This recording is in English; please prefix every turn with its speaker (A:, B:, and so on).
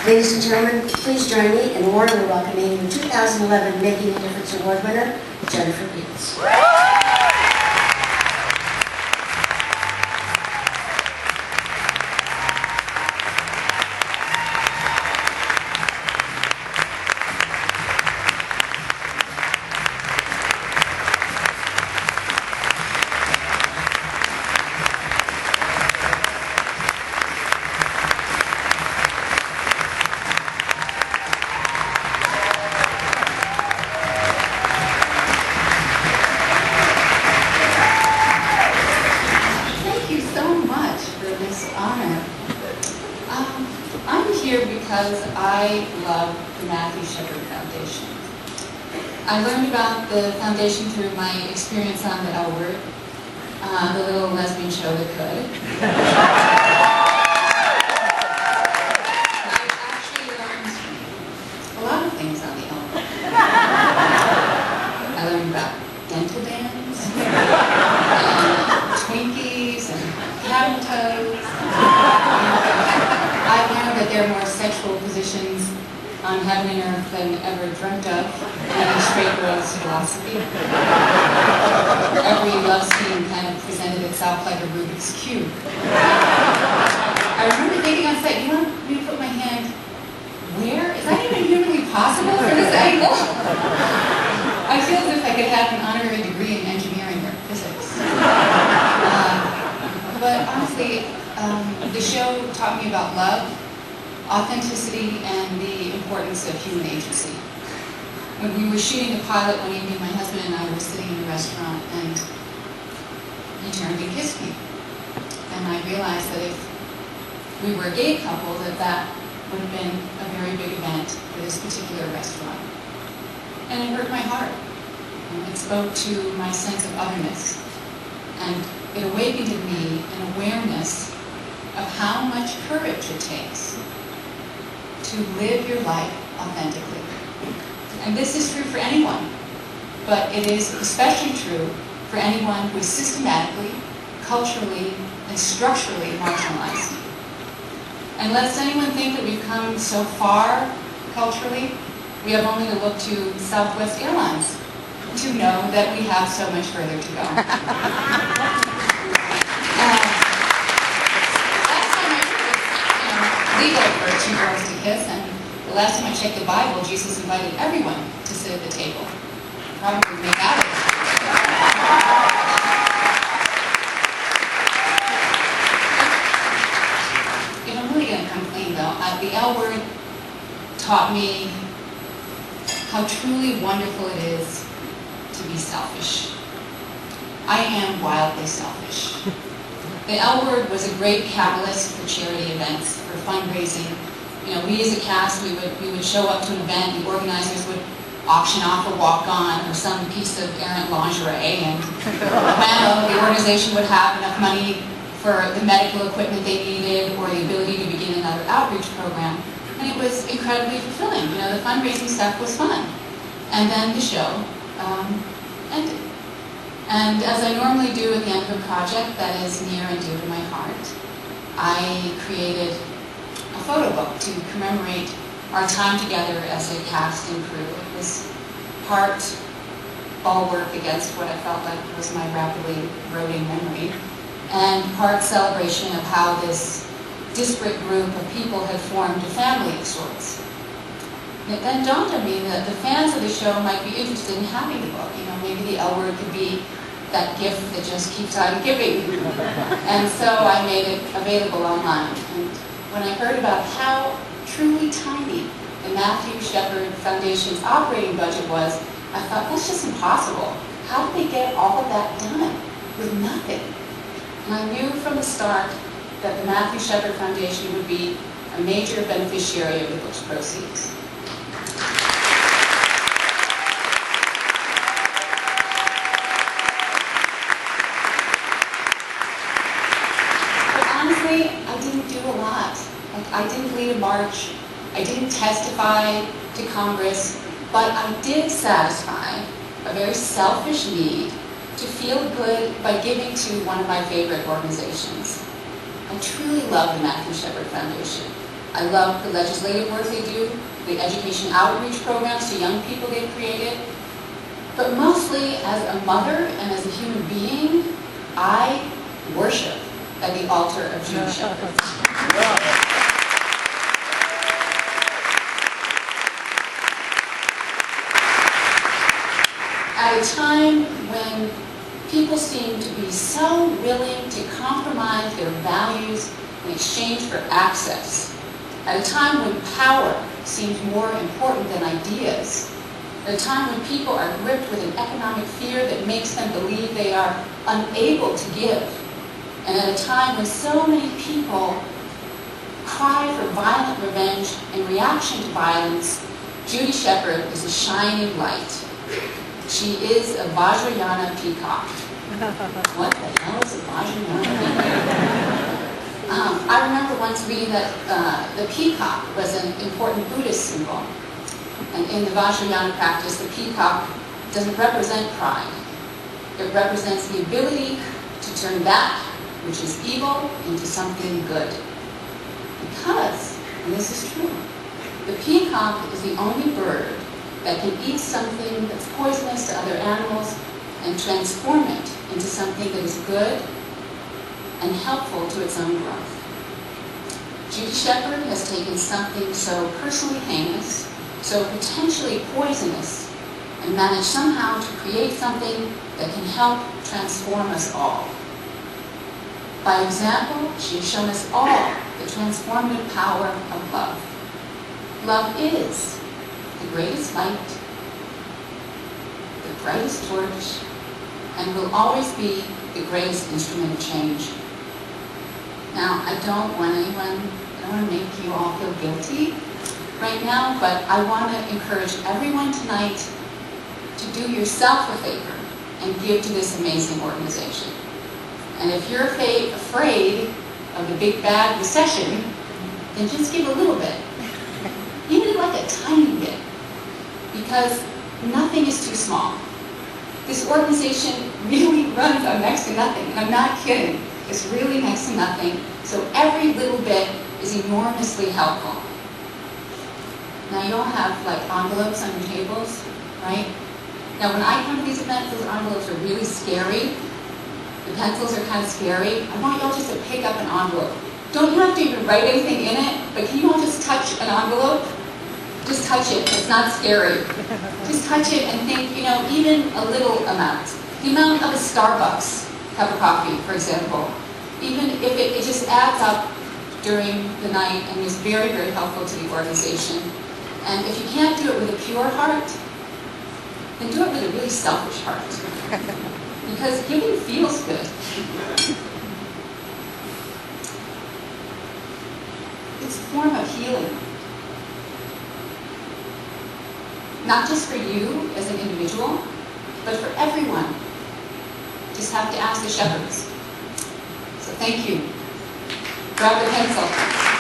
A: Ladies and gentlemen, please join me in warmly welcoming the 2011 Making a Difference Award winner, Jennifer Beals.
B: I'm here because I love the Matthew Shepard Foundation. I learned about the foundation through my experience on the L Word, the little lesbian show that could. I actually learned a lot of things on the L Word. I learned about dental dams, and Twinkies, and cabin toes. I learned that there are more sexual positions on heaven and earth than ever dreamt of in a straight girl's philosophy. Every love scene kind of presented itself like a Rubik's Cube. I remember thinking on set, you want me to put my hand where? Is that even humanly possible from this angle? I feel as if I could have an honorary degree in engineering or physics. But honestly, the show taught me about love, authenticity, and the importance of human agency. When we were shooting the pilot one evening, my husband and I were sitting in a restaurant, and he turned and kissed me. And I realized that if we were a gay couple, that would have been a very big event for this particular restaurant. And it hurt my heart. And it spoke to my sense of otherness. And it awakened in me an awareness of how much courage it takes to live your life authentically. And this is true for anyone, but it is especially true for anyone who is systematically, culturally, and structurally marginalized. And lest anyone think that we've come so far culturally, we have only to look to Southwest Airlines to know that we have so much further to go. Legal for two girls to kiss, and the last time I checked the Bible, Jesus invited everyone to sit at the table. Probably make out of it. If I'm really going to come clean, though, the L Word taught me how truly wonderful it is to be selfish. I am wildly selfish. The L Word was a great catalyst for charity events, for fundraising. You know, we as a cast, we would show up to an event, the organizers would auction off a walk-on or some piece of errant lingerie, and the organization would have enough money for the medical equipment they needed or the ability to begin another outreach program. And it was incredibly fulfilling. You know, the fundraising stuff was fun. And then the show ended. And as I normally do at the end of a project that is near and dear to my heart, I created a photo book to commemorate our time together as a cast and crew. It was part bulwark against what I felt like was my rapidly eroding memory, and part celebration of how this disparate group of people had formed a family of sorts. It then dawned on me that the fans of the show might be interested in having the book. You know, maybe the L Word could be that gift that just keeps on giving. And so I made it available online. And when I heard about how truly tiny the Matthew Shepard Foundation's operating budget was, I thought, that's just impossible. How did they get all of that done with nothing? And I knew from the start that the Matthew Shepard Foundation would be a major beneficiary of the book's proceeds. Honestly, I didn't do a lot. I didn't lead a march. I didn't testify to Congress, but I did satisfy a very selfish need to feel good by giving to one of my favorite organizations. I truly love the Matthew Shepard Foundation. I love the legislative work they do, the education outreach programs to young people they've created. But mostly as a mother and as a human being, I worship at the altar of Judy Shepherd. At a time when people seem to be so willing to compromise their values in exchange for access, at a time when power seems more important than ideas, at a time when people are gripped with an economic fear that makes them believe they are unable to give, and at a time when so many people cry for violent revenge in reaction to violence, Judy Shepherd is a shining light. She is a Vajrayana peacock. What the hell is a Vajrayana peacock? I remember once reading that the peacock was an important Buddhist symbol. And in the Vajrayana practice, the peacock doesn't represent pride. It represents the ability to turn that which is evil into something good. Because, and this is true, the peacock is the only bird that can eat something that's poisonous to other animals and transform it into something that is good and helpful to its own growth. Judy Shepherd has taken something so personally heinous, so potentially poisonous, and managed somehow to create something that can help transform us all. By example, she has shown us all the transformative power of love. Love is the greatest light, the brightest torch, and will always be the greatest instrument of change. Now, I don't want to make you all feel guilty right now, but I want to encourage everyone tonight to do yourself a favor and give to this amazing organization. And if you're afraid of the big bad recession, then just give a little bit. Even like a tiny bit. Because nothing is too small. This organization really runs on next to nothing. And I'm not kidding. It's really next to nothing. So every little bit is enormously helpful. Now you all have like envelopes on your tables, right? Now when I come to these events, those envelopes are really scary. The pencils are kind of scary. I want y'all just to pick up an envelope. You don't have to even write anything in it, but can you all just touch an envelope? Just touch it. It's not scary. Just touch it and think, even a little amount. The amount of a Starbucks cup of coffee, for example. Even if it just adds up during the night and is very, very helpful to the organization. And if you can't do it with a pure heart, then do it with a really selfish heart. Because giving feels good. It's a form of healing. Not just for you as an individual, but for everyone. Just have to ask the shepherds. So thank you. Grab the pencil.